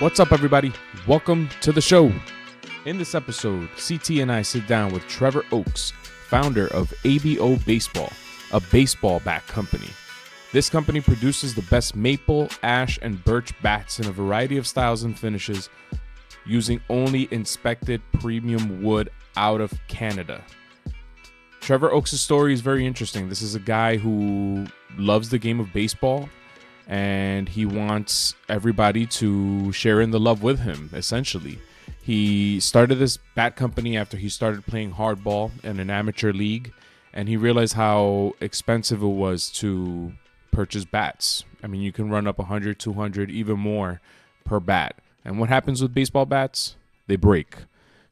What's up, everybody? Welcome to the show. In this episode, CT and I sit down with Trevor Oakes, founder of ABO Baseball, a baseball bat company. This company produces the best maple, ash, and birch bats in a variety of styles and finishes using only inspected premium wood out of Canada. Trevor Oakes' story is very interesting. This is a guy who loves the game of baseball, and he wants everybody to share in the love with him, essentially. He started this bat company after he started playing hardball in an amateur league, and he realized how expensive it was to purchase bats. I mean, you can run up 100, 200, even more per bat. And what happens with baseball bats? They break.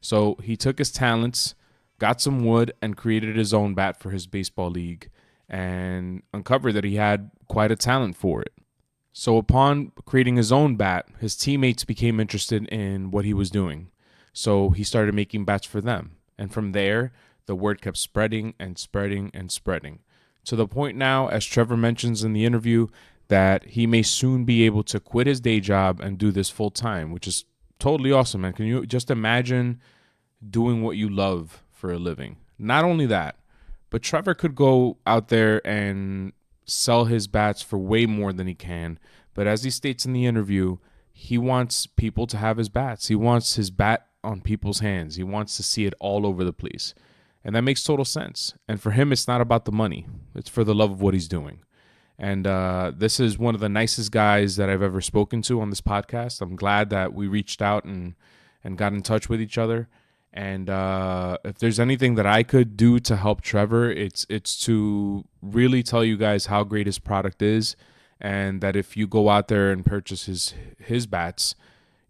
So he took his talents, got some wood, and created his own bat for his baseball league, and uncovered that he had quite a talent for it. So upon creating his own bat, his teammates became interested in what he was doing. So he started making bats for them. And from there, the word kept spreading and spreading and spreading. To the point now, as Trevor mentions in the interview, that he may soon be able to quit his day job and do this full time, which is totally awesome, man. Can you just imagine doing what you love for a living? Not only that, but Trevor could go out there and sell his bats for way more than he can. But as he states in the interview, he wants people to have his bats. He wants his bat on people's hands. He wants to see it all over the place. And that makes total sense. And for him, it's not about the money. It's for the love of what he's doing. And this is one of the nicest guys that I've ever spoken to on this podcast. I'm glad that we reached out and got in touch with each other. And if there's anything that I could do to help Trevor, it's to really tell you guys how great his product is, and that if you go out there and purchase his bats,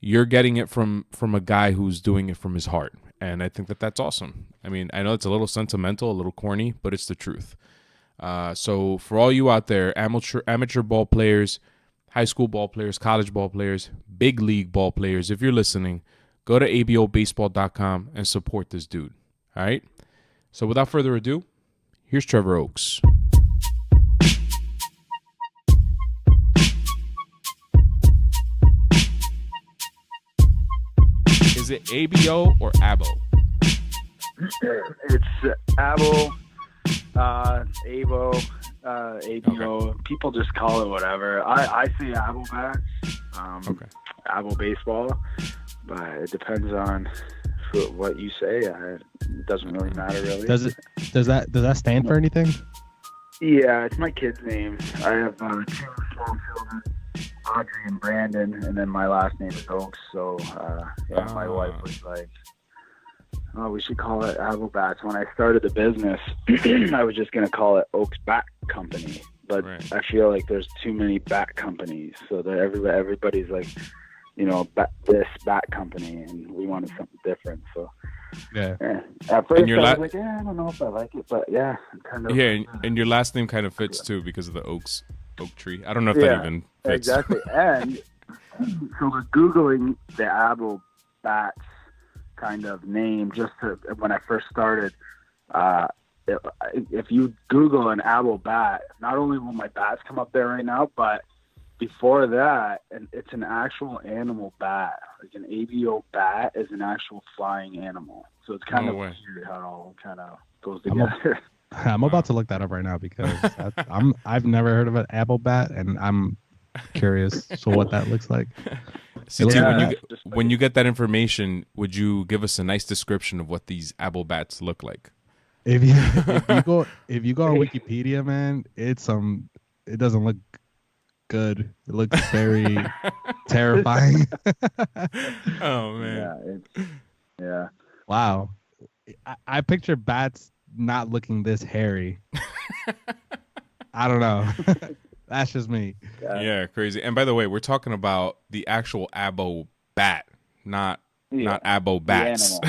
you're getting it from a guy who's doing it from his heart. And I think that that's awesome. I mean, I know it's a little sentimental, a little corny, but it's the truth. So for all you out there, amateur ball players, high school ball players, college ball players, big league ball players, if you're listening, go to abobaseball.com and support this dude. All right? So without further ado, here's Trevor Oakes. Is it ABO or ABO? It's ABO, ABO, ABO. Okay. People just call it whatever. I say ABO bats, Okay. ABO baseball, but it depends on what you say. It doesn't really matter, really. Does that stand for anything? Yeah, it's my kid's name. I have two small children, Audrey and Brandon, and then my last name is Oakes. So my wife was like, "Oh, we should call it ABO Bats." When I started the business, I was just gonna call it Oakes Bat Company, but Right. I feel like there's too many bat companies, so that everybody's like, this bat company, and we wanted something different. So Yeah. at first your I was like, I don't know if I like it, but yeah, it turned out. Yeah, and your last name kind of fits too because of the oak tree. I don't know if that even fits. Exactly. And so we're Googling the ABO Bats kind of name when I first started. If you Google an ABO bat, not only will my bats come up there right now, but before that, and it's an actual animal bat. Like an ABO bat is an actual flying animal. So it's kind of weird how it all kind of goes together. I'm about to look that up right now because I've never heard of an ABO bat, and I'm curious what that looks like. CT, when you get that information, would you give us a nice description of what these ABO bats look like? If you go on Wikipedia, man, it doesn't look good. It looks very terrifying. Oh man. Yeah. Wow. I picture bats not looking this hairy. I don't know. That's just me. Yeah, crazy. And by the way, we're talking about the actual ABO bat, not ABO bats.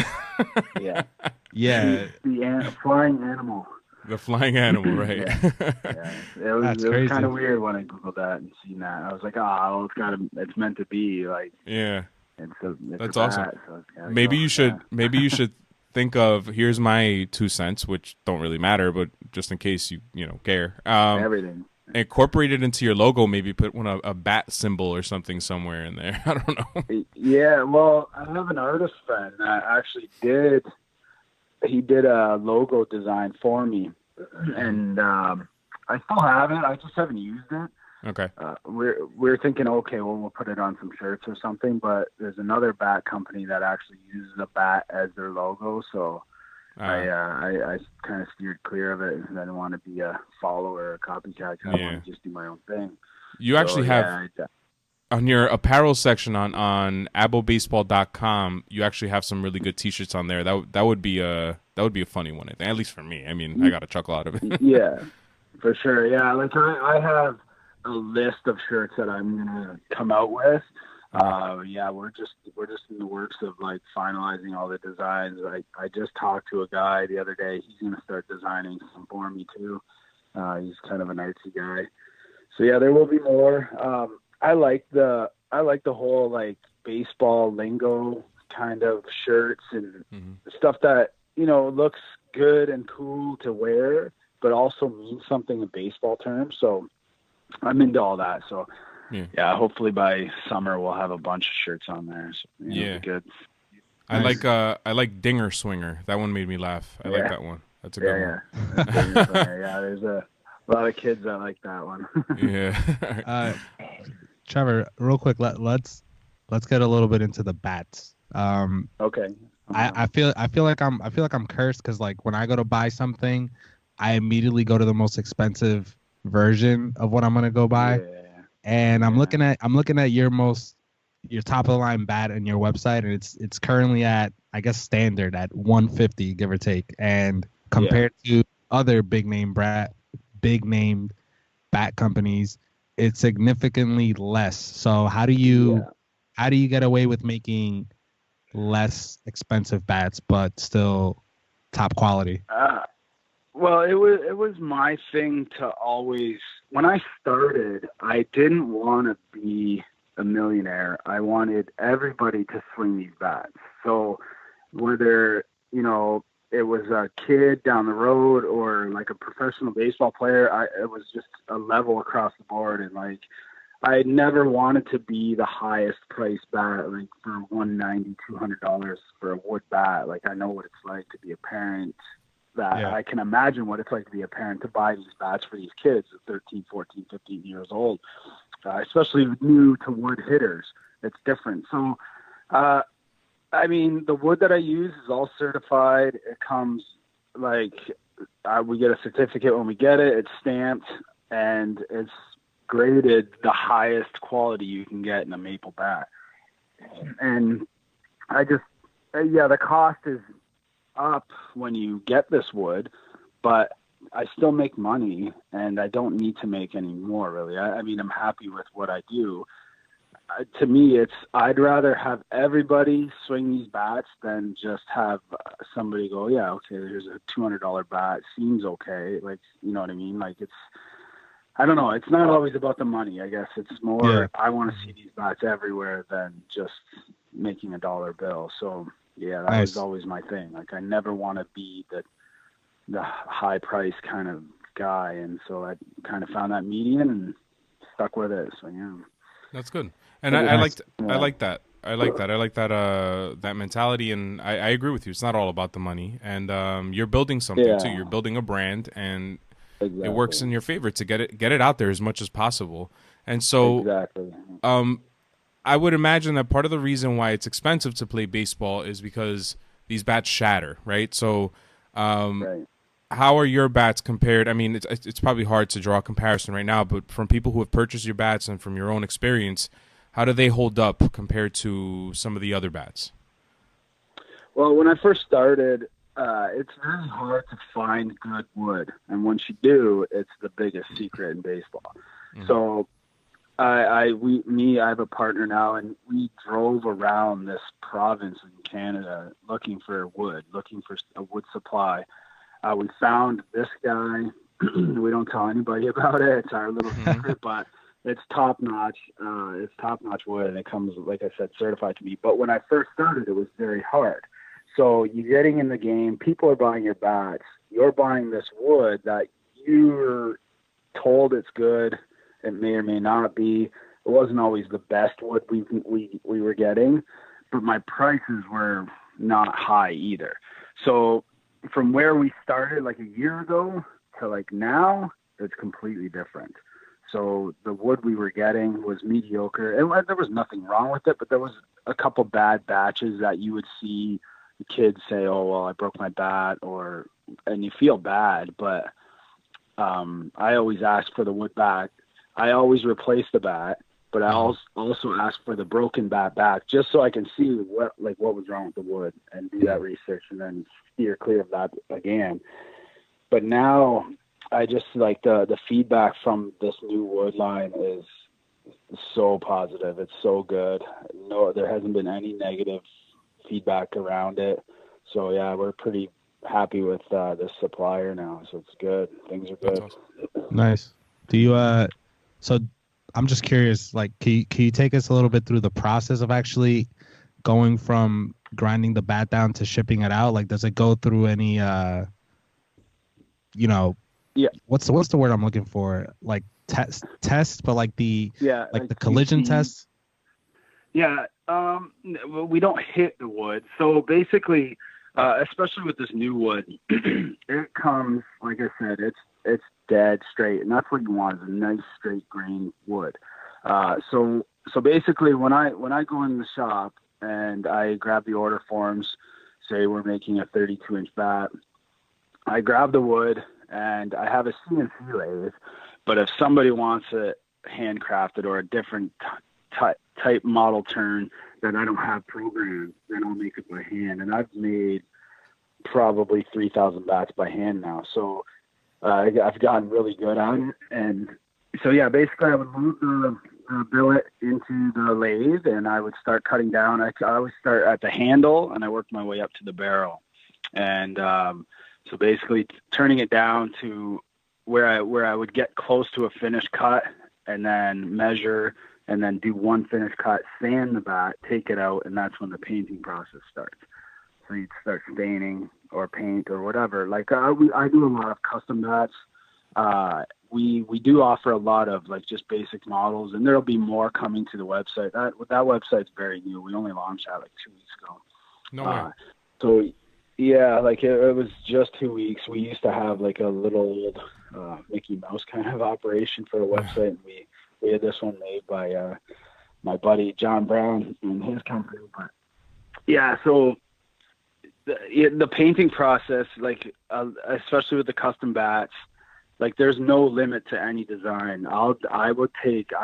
Yeah. Yeah. The flying animal. The flying animal, right? Yeah. It was kind of weird when I googled that and seen that. I was like, it's meant to be like. Yeah. It's that's awesome. So maybe you should think of, here's my 2 cents, which don't really matter, but just in case you care. Everything. incorporate it into your logo. Maybe put a bat symbol or something somewhere in there. I don't know. Yeah, well, I have an artist friend that actually did a logo design for me, and I still have it. I just haven't used it. Okay. We're thinking, okay, well, we'll put it on some shirts or something. But there's another bat company that actually uses a bat as their logo, so I kind of steered clear of it because I didn't want to be a follower or a copycat. I want to just do my own thing. You actually have on your apparel section on abobaseball.com. You actually have some really good T-shirts on there. That would be a funny one, I think, at least for me. I mean, I got a chuckle out of it. Yeah, for sure. Yeah, like I have a list of shirts that I'm gonna come out with. Yeah, we're just in the works of like finalizing all the designs. I just talked to a guy the other day. He's gonna start designing some for me too. He's kind of an artsy guy. So yeah, there will be more. I like the whole like baseball lingo kind of shirts and stuff that, you know, looks good and cool to wear, but also means something in baseball terms. So I'm into all that. So yeah, hopefully by summer we'll have a bunch of shirts on there. So, it'll be good. Nice. I like Dinger Swinger. That one made me laugh. I like that one. That's a good one. Yeah, there's a lot of kids that like that one. Yeah. Trevor, real quick, let's get a little bit into the bats. Okay. I feel like I'm cursed because like when I go to buy something, I immediately go to the most expensive version of what I'm gonna go buy. Yeah. And I'm looking at your top of the line bat on your website, and it's currently at, I guess, standard at 150, give or take. And compared to other big name bat companies, it's significantly less. So how do you get away with making less expensive bats but still top quality? Well, it was my thing to always, when I started, I didn't want to be a millionaire. I wanted everybody to swing these bats. So whether, you know, it was a kid down the road or like a professional baseball player, it was just a level across the board. And like, I never wanted to be the highest price bat, like for $190, $200 for a wood bat. Like, I know what it's like to be a parent. I can imagine what it's like to be a parent to buy these bats for these kids at 13, 14, 15 years old, especially new to wood hitters. It's different. So, I mean, the wood that I use is all certified. It comes like we get a certificate when we get it. It's stamped, and it's graded the highest quality you can get in a maple bat. And the cost is up when you get this wood, but I still make money and I don't need to make any more really. I mean, I'm happy with what I do. To me, I'd rather have everybody swing these bats than just have somebody go, yeah, okay, here's a $200 bat. Seems okay. Like, you know what I mean? Like, I don't know. It's not always about the money. I guess it's more, I want to see these bats everywhere than just making a dollar bill. So yeah, that was always my thing. Like, I never want to be the high price kind of guy. And so I kind of found that median and stuck with it. So yeah. That's good. And I like that. I like that mentality, and I agree with you. It's not all about the money, and you're building something too. You're building a brand, and it works in your favor to get it out there as much as possible. And so, I would imagine that part of the reason why it's expensive to play baseball is because these bats shatter, right? So, how are your bats compared? I mean, it's probably hard to draw a comparison right now, but from people who have purchased your bats and from your own experience, how do they hold up compared to some of the other bats? Well, when I first started, it's very hard to find good wood. And once you do, it's the biggest secret in baseball. Mm-hmm. So I have a partner now, and we drove around this province in Canada looking for wood, looking for a wood supply. We found this guy. We don't tell anybody about it. It's our little secret, but it's top notch. It's top notch wood, and it comes, like I said, certified to me. But when I first started, it was very hard. So you're getting in the game. People are buying your bats. You're buying this wood that you're told it's good. It may or may not be. It wasn't always the best wood we were getting, but my prices were not high either. So from where we started like a year ago to like now, it's completely different. So the wood we were getting was mediocre, and there was nothing wrong with it, but there was a couple bad batches that you would see the kids say, "Oh, well, I broke my bat," and you feel bad. But I always ask for the wood back. I always replace the bat, but I also ask for the broken bat back, just so I can see what was wrong with the wood and do that research and then steer clear of that again. But now I just like the feedback from this new wood line is so positive. It's so good. No, there hasn't been any negative feedback around it. So yeah, we're pretty happy with this supplier now. So it's good. Things are good. Awesome. Nice. Do you so I'm just curious, like, can you take us a little bit through the process of actually going from grinding the bat down to shipping it out? Like, does it go through any yeah, what's the word I'm looking for? Like test, but like the the collision test? Yeah, we don't hit the wood. So basically, especially with this new wood, it comes, like I said, it's dead straight, and that's what you want, is a nice straight grain wood. So basically, when I go in the shop and I grab the order forms, say we're making a 32-inch bat, I grab the wood and I have a CNC lathe. But if somebody wants it handcrafted or a different type model turn that I don't have programmed, then I'll make it by hand. And I've made probably 3,000 bats by hand now. So I've gotten really good at it. And so, yeah, basically I would move the billet into the lathe and I would start cutting down. I always start at the handle and I work my way up to the barrel. And so basically turning it down to where I would get close to a finished cut and then measure and then do one finished cut, sand the bat, take it out, and that's when the painting process starts. So you'd start staining or paint or whatever. Like I do a lot of custom bats. We do offer a lot of like just basic models, and there'll be more coming to the website. That website's very new. We only launched that like 2 weeks ago. No way. So yeah, like it was just 2 weeks. We used to have like a little Mickey Mouse kind of operation for the website, and we had this one made by my buddy John Brown and his company. But yeah, so the painting process, like especially with the custom bats, like there's no limit to any design. I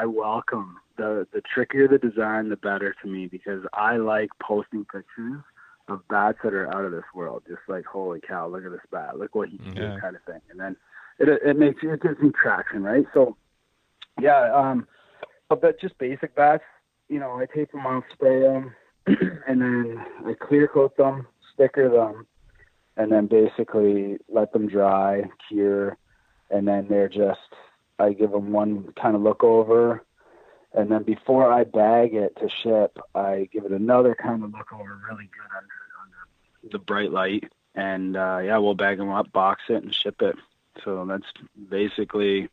welcome the trickier the design, the better to me, because I like posting pictures of bats that are out of this world. Just like, holy cow, look at this bat, look what he can do, kind of thing. And then it gives me traction, right? So yeah, but just basic bats, I tape them off, spray them, and then I clear coat them, sticker them, and then basically let them dry, cure, and then I give them one kind of look over, and then before I bag it to ship, I give it another kind of look over really good under the bright light, and we'll bag them up, box it, and ship it. So that's basically,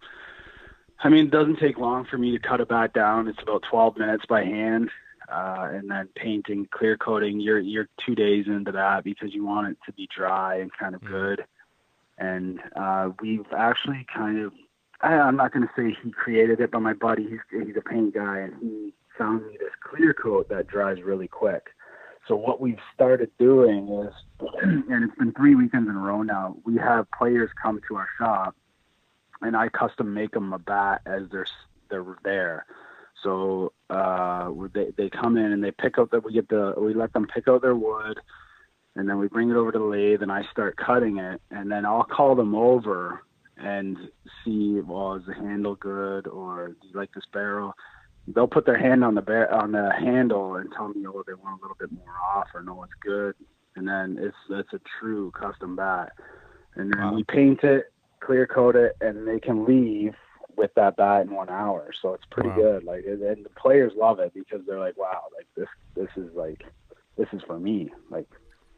I mean, it doesn't take long for me to cut a bat down. It's about 12 minutes by hand, and then painting, clear coating, you're 2 days into that because you want it to be dry and kind of good. And we've actually kind of, I'm not going to say he created it, but my buddy, he's a paint guy, and he found me this clear coat that dries really quick. So what we've started doing is, and it's been 3 weekends in a row now, we have players come to our shop, and I custom make them a bat as they're there. So they come in and they pick up we let them pick out their wood, and then we bring it over to the lathe, and I start cutting it, and then I'll call them over and see, well, is the handle good, or do you like this barrel? They'll put their hand on the handle and tell me, oh, they want a little bit more off, or no, it's good. And then it's a true custom bat. And then we paint it, clear coat it, and they can leave with that bat in 1 hour. So it's pretty good. Like, and the players love it because they're like, wow, like this is for me. Like,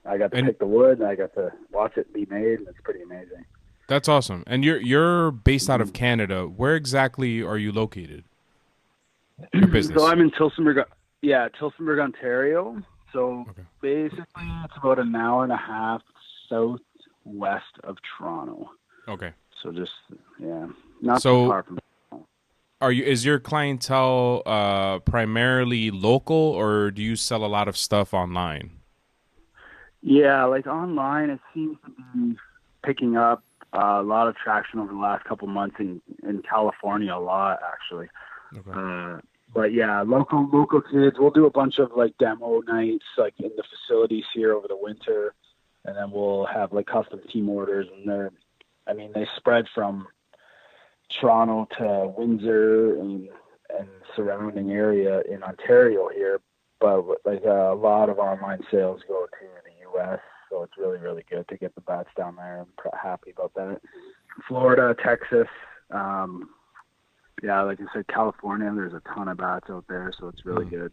I got to pick the wood, and I got to watch it be made, and it's pretty amazing. That's awesome. And you're based out of Canada. Where exactly are you located? Your business. So I'm in Tillsonburg, Ontario. So Okay. basically, it's about an hour and a half southwest of Toronto. Okay. So just not too far from. Is your clientele primarily local, or do you sell a lot of stuff online? Yeah, like online, it seems to be picking up a lot of traction over the last couple months in California, a lot actually. Okay. But yeah, local kids. We'll do a bunch of like demo nights, like in the facilities here over the winter, and then we'll have like custom team orders, and they spread from Toronto to Windsor and surrounding area in Ontario here, but like a lot of online sales go to the U.S., so it's really, really good to get the bats down there. I'm happy about that. Florida, Texas, like I said, California, there's a ton of bats out there, so it's really good.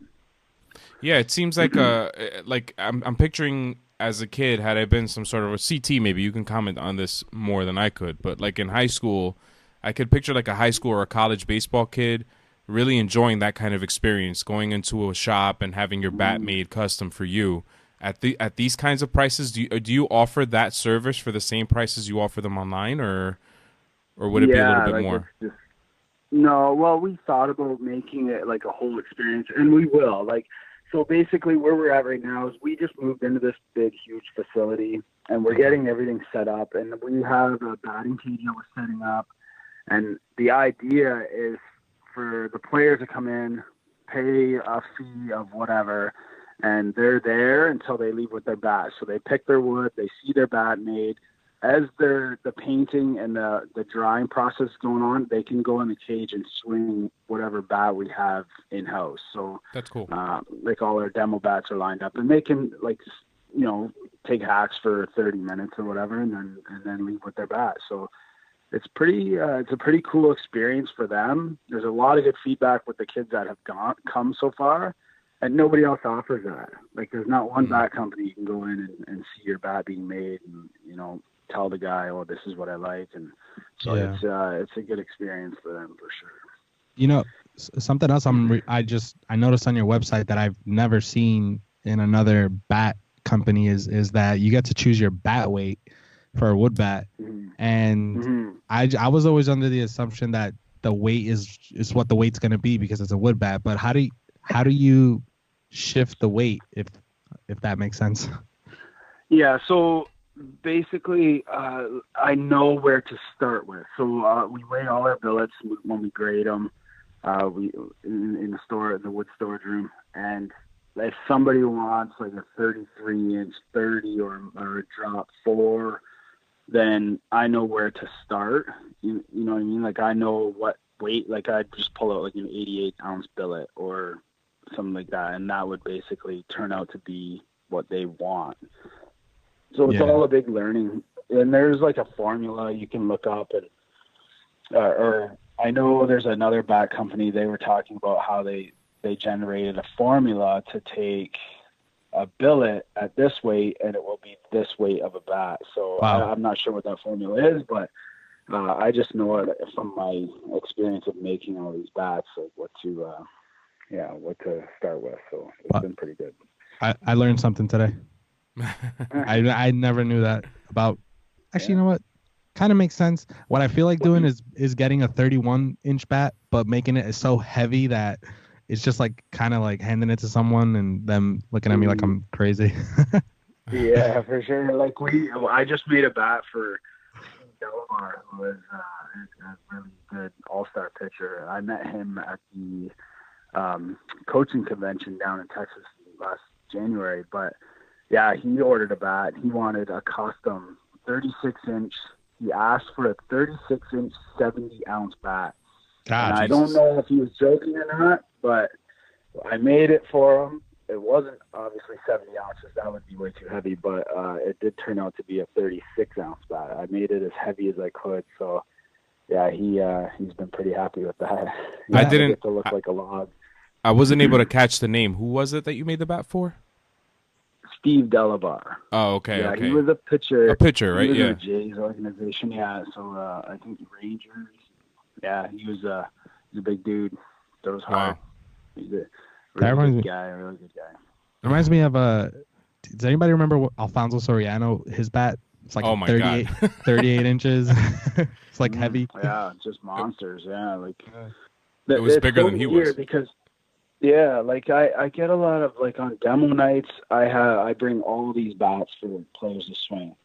Yeah, it seems like I'm picturing as a kid, had I been some sort of a CT, maybe you can comment on this more than I could, but like in high school, I could picture like a high school or a college baseball kid really enjoying that kind of experience, going into a shop and having your bat made custom for you at these kinds of prices. Do you offer that service for the same prices you offer them online, or would it be a little bit more? No, well, we thought about making it like a whole experience, and we will. So basically where we're at right now is we just moved into this big, huge facility, and we're getting everything set up, and we have a batting cage that we're setting up. And the idea is for the players to come in, pay a fee of whatever, and they're there until they leave with their bat. So they pick their wood, they see their bat made. As the painting and the drying process going on, they can go in the cage and swing whatever bat we have in-house. So that's cool. Like all our demo bats are lined up, and they can take hacks for 30 minutes or whatever, and then leave with their bat. So it's a pretty cool experience for them. There's a lot of good feedback with the kids that have come so far, and nobody else offers that. Like there's not one bat company you can go in and see your bat being made and, tell the guy, oh, this is what I like. And so it's a good experience for them for sure. Something else I noticed on your website that I've never seen in another bat company is that you get to choose your bat weight for a wood bat. And I was always under the assumption that the weight is what the weight's going to be because it's a wood bat. But how do you shift the weight if that makes sense? Yeah. So basically, I know where to start with. So we weigh all our billets when we grade them. We in the store, in the wood storage room, and if somebody wants like a 33-inch 30 or a drop 4, then I know where to start. You know what I mean? Like I know what weight. Like I'd just pull out like an 88-ounce billet or something like that, and that would basically turn out to be what they want. So it's all a big learning, and there's like a formula you can look up, and or I know there's another bat company. They were talking about how they generated a formula to take a billet at this weight, and it will be this weight of a bat. So I'm not sure what that formula is, but I just know it from my experience of making all these bats, like what to start with. So it's been pretty good. I learned something today. I never knew that about. Actually, you know what? Kind of makes sense. What I feel like doing is getting a 31-inch bat, but making it so heavy that it's just like kind of like handing it to someone and them looking at me like I'm crazy. Yeah, for sure. Like I just made a bat for Delabar, who is a really good all-star pitcher. I met him at the coaching convention down in Texas last January, but yeah, he ordered a bat. He wanted a custom 36-inch. He asked for a 36-inch 70-ounce bat. And I don't know if he was joking or not, but I made it for him. It wasn't obviously 70 ounces. That would be way too heavy, but it did turn out to be a 36-ounce bat. I made it as heavy as I could. So, yeah, he's been pretty happy with that. I didn't get to look like a log. I wasn't able to catch the name. Who was it that you made the bat for? Steve Delabar. Oh, okay, Yeah, okay. he was a pitcher. A pitcher, right? He was in Yeah. the Jays organization. Yeah, so I think Rangers. Yeah, he's a big dude. Throws hard. Wow. He's a That really reminds me. good guy. A really good guy. Reminds me of does anybody remember Alfonso Soriano? His bat. It's like Oh my 38, God. 38 inches. It's like heavy. Yeah, just monsters. Yeah, like It was it's bigger so than he weird was. because yeah, like I get a lot of like on demo nights. I bring all these bats for players to swing,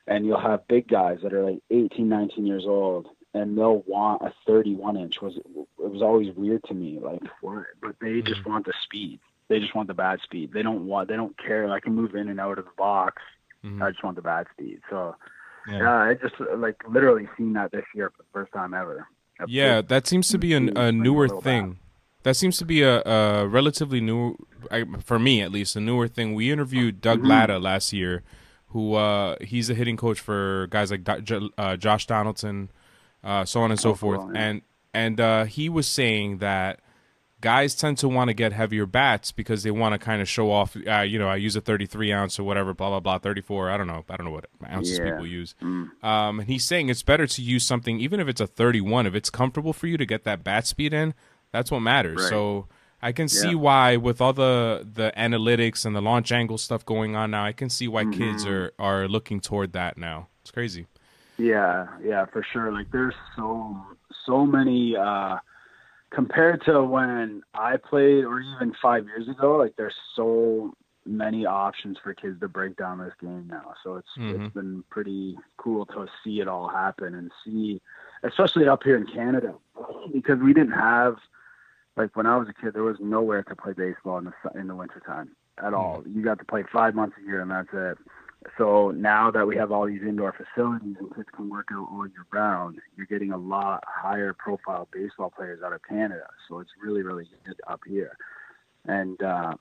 and you'll have big guys that are like 18, 19 years old, and they'll want a 31 inch. It was always weird to me, like what? But they just want the speed. They just want the bat speed. They don't care. I can move in and out of the box. I just want the bat speed. So yeah, I just like literally seen that this year for the first time ever. Yeah, that seems to be a newer thing. That seems to be a relatively new, for me at least, a newer thing. We interviewed Doug Latta last year, who he's a hitting coach for guys like Josh Donaldson, so on and so forth. Cool, yeah. And he was saying that guys tend to want to get heavier bats because they want to kind of show off. I use a 33 ounce or whatever, blah blah blah, 34. I don't know what ounces people use. And he's saying it's better to use something, even if it's a 31, if it's comfortable for you to get that bat speed in. That's what matters. Right. So I can see why, with all the analytics and the launch angle stuff going on now, I can see why kids are looking toward that now. It's crazy. Yeah, for sure. Like there's so many compared to when I played, or even 5 years ago. Like there's so many options for kids to break down this game now. So it's been pretty cool to see it all happen and see, especially up here in Canada, because we didn't have. Like when I was a kid, there was nowhere to play baseball in the wintertime at all. You got to play 5 months a year, and that's it. So now that we have all these indoor facilities and kids can work out all year round, you're getting a lot higher profile baseball players out of Canada. So it's really, really good up here. And the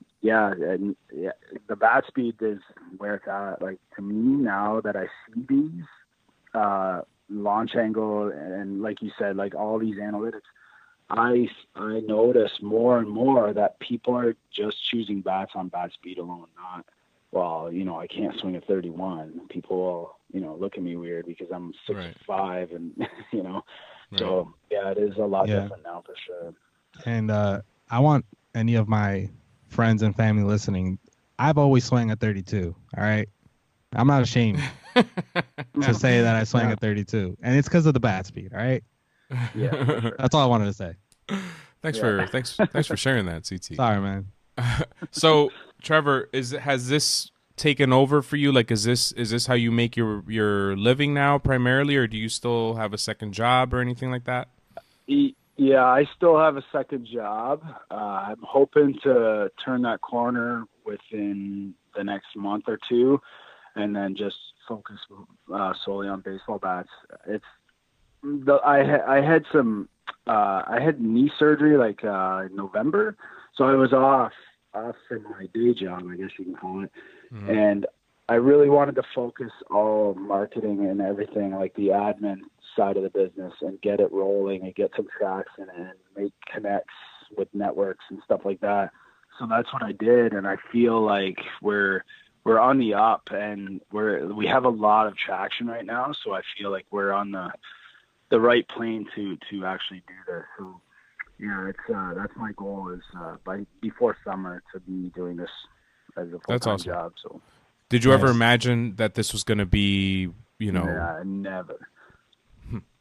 bat speed is where it's at. Like to me, now that I see these launch angle and like you said, like all these analytics, I notice more and more that people are just choosing bats on bat speed alone, not, well, I can't swing a 31. People will, look at me weird because I'm 6'5", and, so yeah, it is a lot different now for sure. And I want any of my friends and family listening, I've always swung at 32, all right? I'm not ashamed to say that I swung at 32, and it's because of the bat speed, all right? Yeah, that's all I wanted to say. Thanks for sharing that, CT. Sorry, man. So, Trevor, has this taken over for you? Like, is this how you make your living now primarily, or do you still have a second job or anything like that? Yeah, I still have a second job. I'm hoping to turn that corner within the next month or two, and then just focus solely on baseball bats. I had knee surgery like in November, so I was off from my day job, I guess you can call it. And I really wanted to focus all marketing and everything, like the admin side of the business, and get it rolling and get some traction and make connects with networks and stuff like that. So that's what I did, and I feel like we're on the up, and we have a lot of traction right now. So I feel like we're on the right plane to actually do this. So yeah, it's that's my goal is before summer to be doing this as a full-time job. So did you ever imagine that this was going to be, Yeah, never.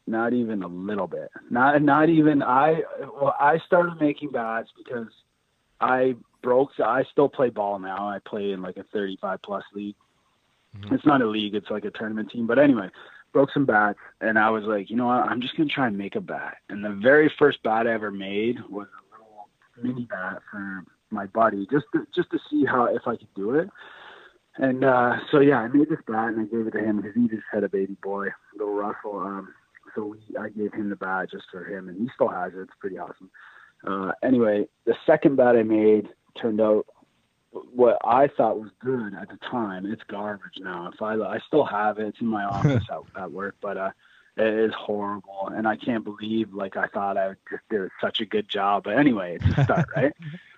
Not even a little bit. Not even I started making bats because I still play ball now. I play in like a 35 plus league. It's not a league, it's like a tournament team. But anyway, broke some bats, and I was like, you know what, I'm just going to try and make a bat. And the very first bat I ever made was a little mini bat for my buddy, just to see if I could do it. And so, yeah, I made this bat, and I gave it to him because he just had a baby boy, little Russell. So I gave him the bat just for him, and he still has it. It's pretty awesome. Anyway, the second bat I made turned out what I thought was good at the time. It's garbage now. I still have it. It's in my office at work, but it is horrible. And I can't believe, I thought I just did such a good job. But anyway, it's a start, right?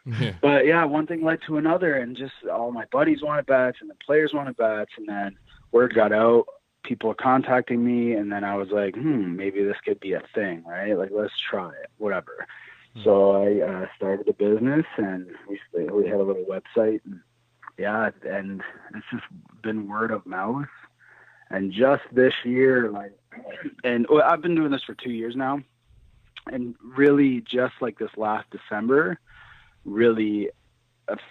Yeah. But yeah, one thing led to another, and just all my buddies wanted bats, and the players wanted bats, and then word got out. People were contacting me, and then I was like, maybe this could be a thing, right? Like, let's try it, whatever. So I started a business, and we had a little website, and yeah, and it's just been word of mouth. And just this year, and I've been doing this for 2 years now, and really just like this last December, really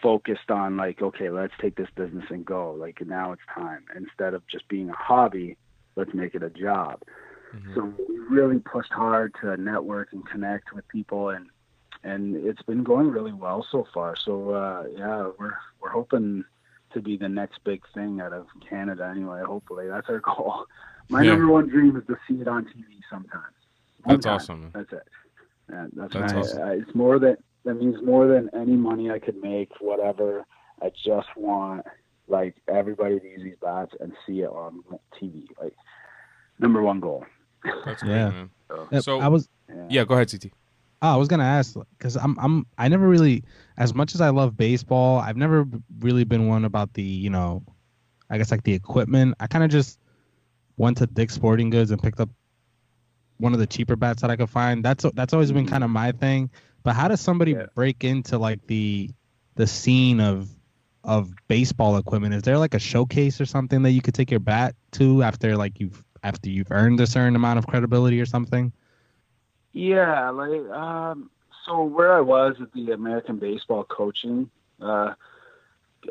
focused on like, okay, let's take this business and go. Like, now it's time. Instead of just being a hobby, let's make it a job. So we really pushed hard to network and connect with people, and it's been going really well so far. So yeah, we're hoping to be the next big thing out of Canada anyway. Hopefully that's our goal. My number one dream is to see it on TV sometimes. That's awesome, man. That's it. Yeah, That's awesome. It's more than that means more than any money I could make, whatever. I just want like everybody to use these bats and see it on TV. Like, number one goal. That's great, man. So I was yeah, go ahead, CT. I was gonna ask because I never really, as much as I love baseball, I've never really been one about the I guess like the equipment. I kind of just went to Dick's Sporting Goods and picked up one of the cheaper bats that I could find. That's always been kind of my thing. But how does somebody break into like the scene of baseball equipment? Is there like a showcase or something that you could take your bat to after you've earned a certain amount of credibility or something? Yeah, so where I was at the American Baseball Coaching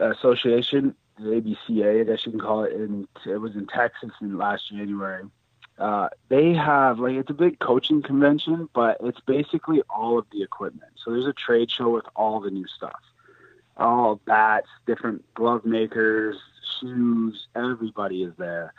Association, the ABCA, I guess you can call it, and it was in Texas in last January. They have it's a big coaching convention, but it's basically all of the equipment. So there's a trade show with all the new stuff, all bats, different glove makers, shoes, everybody is there.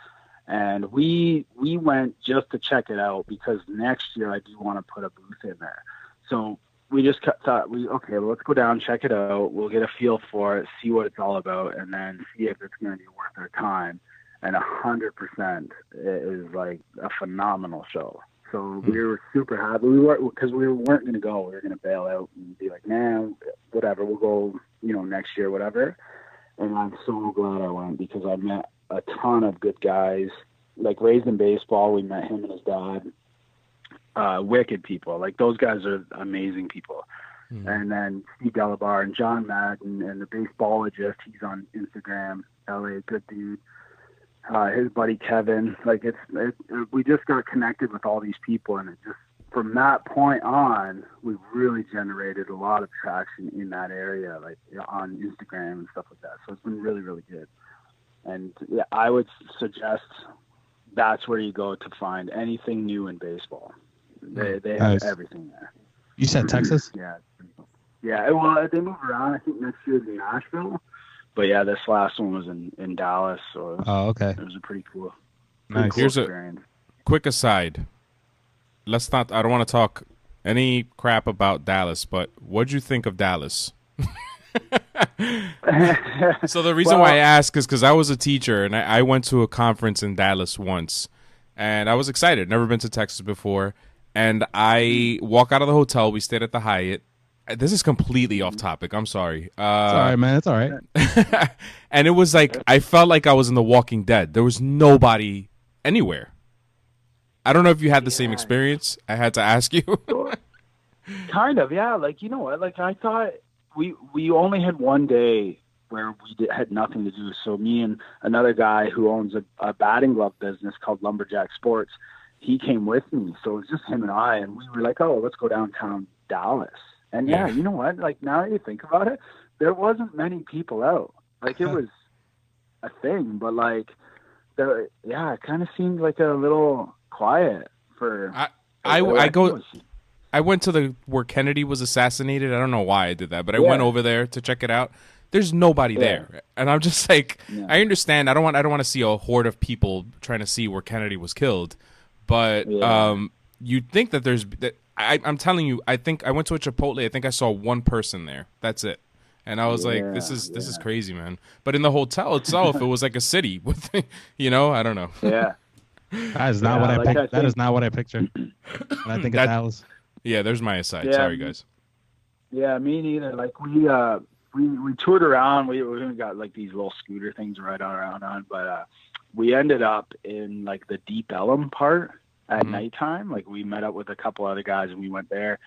And we went just to check it out because next year I do want to put a booth in there. So we just thought, let's go down, check it out. We'll get a feel for it, see what it's all about, and then see if it's going to be worth our time. And 100% is like a phenomenal show. So we were super happy. Because we weren't going to go. We were going to bail out and be like, nah, whatever. We'll go, next year, whatever. And I'm so glad I went because I met a ton of good guys. Like, raised in baseball, we met him and his dad. Wicked people. Like, those guys are amazing people. And then Steve Delabar and John Madden and the basebologist. He's on Instagram, L.A., good dude. His buddy Kevin. Like, we just got connected with all these people, and it just, from that point on, we've really generated a lot of traction in that area, like on Instagram and stuff like that. So it's been really, really good. And yeah, I would suggest that's where you go to find anything new in baseball. They have everything there. You said Texas? Yeah. Yeah. Well, they move around. I think next year is in Nashville. But yeah, this last one was in Dallas. So okay. It was a pretty cool. Nice. Cool Here's experience. a quick aside. I don't want to talk any crap about Dallas, but what'd you think of Dallas? So the reason why I ask is because I was a teacher and I went to a conference in Dallas once, and I was excited. Never been to Texas before, and I walk out of the hotel. We stayed at the Hyatt. This is completely off topic. I'm sorry. It's all right, man. It's all right. And it was like I felt like I was in The Walking Dead. There was nobody anywhere. I don't know if you had the same experience. I had to ask you. Kind of, yeah. Like, you know what? Like, I thought we only had one day where we had nothing to do. So me and another guy who owns a batting glove business called Lumberjack Sports, he came with me. So it was just him and I, and we were like, oh, let's go downtown Dallas. And yeah, you know what? Like, now that you think about it, there wasn't many people out. Like, it was a thing, but like, it kind of seemed like a little quiet for. I went to where Kennedy was assassinated. I don't know why I did that, but I went over there to check it out. There's nobody there, and I'm just like, I understand. I don't want to see a horde of people trying to see where Kennedy was killed, but you'd think that there's. I'm telling you, I think I went to a Chipotle. I think I saw one person there. That's it. And I was like, this is crazy, man. But in the hotel itself, it was like a city with, I don't know. Yeah. That is not what I pictured. That is not what I pictured when I think of Dallas. Yeah, there's my aside. Sorry, guys. Yeah, me neither. Like we toured around. We got like these little scooter things to ride around on, but we ended up in like the Deep Ellum part at nighttime. Like we met up with a couple other guys and we went there,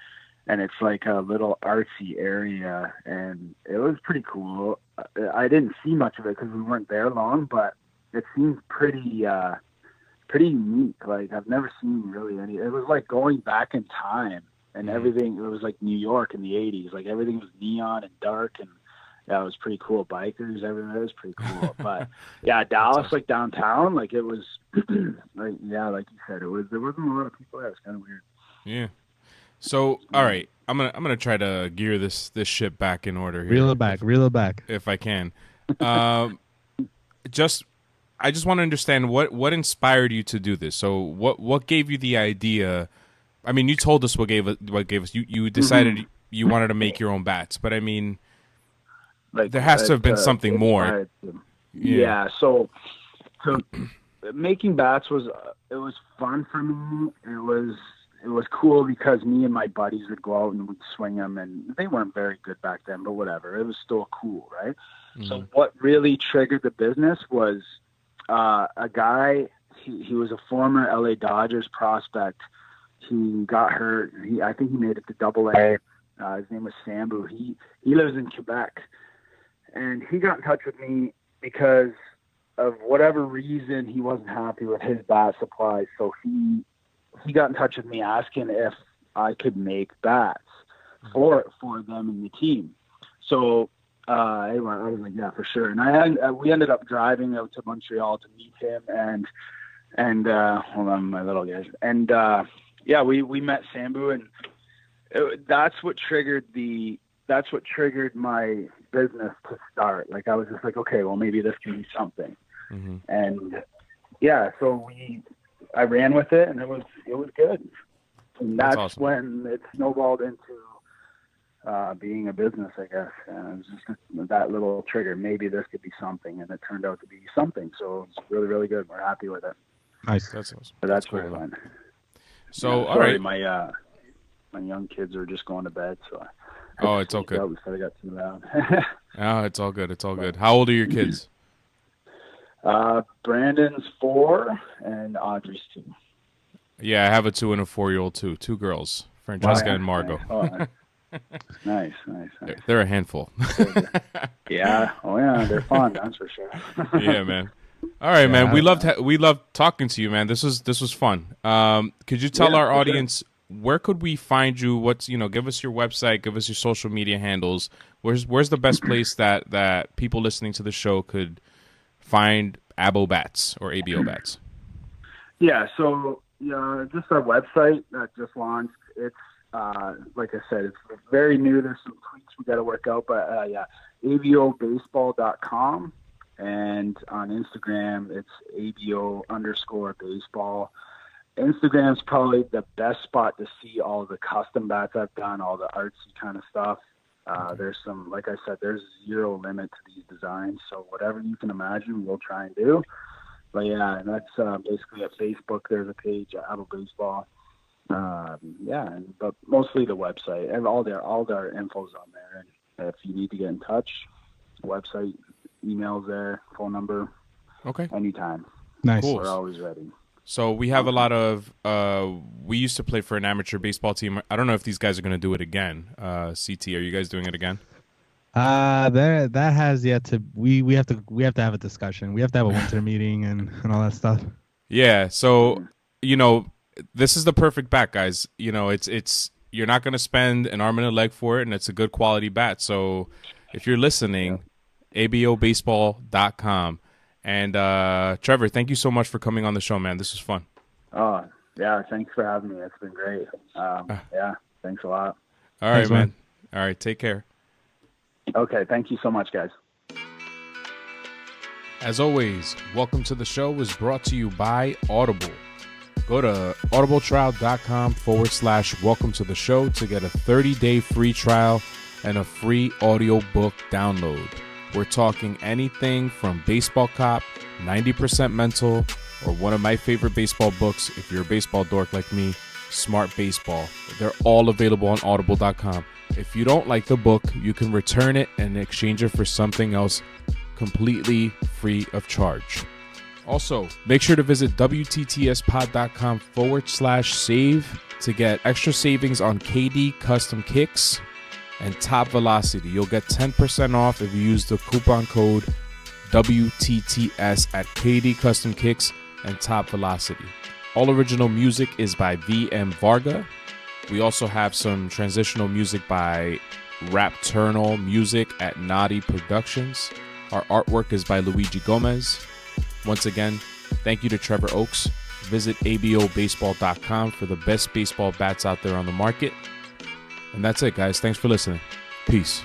and it's like a little artsy area, and it was pretty cool. I didn't see much of it because we weren't there long, but it seemed pretty unique. Like I've never seen really any. It was like going back in time. And everything, it was like New York in the 80s. Like everything was neon and dark, and yeah, it was pretty cool. Bikers, everything, it was pretty cool. But yeah, Dallas, like downtown, like it was, like like you said, there wasn't a lot of people there. It was kind of weird. Yeah. So all right, I'm gonna try to gear this ship back in order here. Reel it back, if I can. I just want to understand what inspired you to do this. So what gave you the idea? I mean, you told us what gave us. You decided you wanted to make your own bats, but I mean, like there has to have been something more. Yeah. So making bats was fun for me. It was cool because me and my buddies would go out and we'd swing them, and they weren't very good back then, but whatever. It was still cool, right? So what really triggered the business was a guy. He was a former LA Dodgers prospect. He got hurt. I think he made it to AA. His name was Sambu. He lives in Quebec, and he got in touch with me because of whatever reason he wasn't happy with his bat supply. So he got in touch with me asking if I could make bats for them and the team. So I was like, yeah, for sure. And we ended up driving out to Montreal to meet him and hold on, my little guys. And yeah, we met Sambu, and that's what triggered my business to start. Like I was just like, okay, well maybe this can be something. And yeah, so I ran with it, and it was good. And that's awesome. When it snowballed into being a business, I guess. And it was just that little trigger. Maybe this could be something, and it turned out to be something. So it's really, really good. We're happy with it. Nice. That's awesome. So that's where it went. So, all right. My young kids are just going to bed, so. It's all good. I got too loud. Oh, it's all good. It's all good. How old are your kids? Brandon's 4 and Audrey's 2. Yeah, I have a 2 and a 4-year-old too. 2 girls, Francesca and Margot. Nice. They're a handful. Yeah. Oh yeah, they're fun. That's for sure. Yeah, man. All right, man. We loved talking to you, man. This was fun. Could you tell our audience where could we find you? Give us your website, give us your social media handles. Where's the best place that people listening to the show could find ABO Bats or ABO Bats? Yeah, so just our website that just launched. It's like I said, it's very new. There's some tweaks we got to work out, but ABOBaseball.com. And on Instagram, it's ABO_baseball. Instagram's probably the best spot to see all the custom bats I've done, all the artsy kind of stuff. There's some, like I said, there's zero limit to these designs. So whatever you can imagine, we'll try and do. But yeah, and that's basically at Facebook. There's a page, ABO Baseball. But mostly the website, and all their info's on there. And if you need to get in touch, website, emails there, phone number. Okay. Anytime. Nice. Cool. We're always ready. So we have a lot of. We used to play for an amateur baseball team. I don't know if these guys are going to do it again. CT, are you guys doing it again? That has yet to. We have to have a discussion. We have to have a winter meeting and all that stuff. Yeah. So this is the perfect bat, guys. It's you're not going to spend an arm and a leg for it, and it's a good quality bat. So if you're listening, abobaseball.com. And Trevor, thank you so much for coming on the show, man. This was fun. Oh, yeah. Thanks for having me. It's been great. Thanks a lot. All right, man. All right, take care. Okay, thank you so much, guys. As always, Welcome to the Show is brought to you by Audible. Go to audibletrial.com/welcome to the show to get a 30-day free trial and a free audiobook download. We're talking anything from Baseball Cop, 90% Mental, or one of my favorite baseball books, if you're a baseball dork like me, Smart Baseball. They're all available on audible.com. If you don't like the book, you can return it and exchange it for something else completely free of charge. Also, make sure to visit WTTSpod.com/save to get extra savings on KD Custom Kicks and Top Velocity. You'll get 10% off if you use the coupon code WTTS at KD Custom Kicks and Top Velocity. All original music is by VM Varga. We also have some transitional music by Rapturnal Music at Naughty Productions. Our artwork is by Luigi Gomez. Once again, thank you to Trevor Oakes. Visit ABOBaseball.com for the best baseball bats out there on the market. And that's it, guys. Thanks for listening. Peace.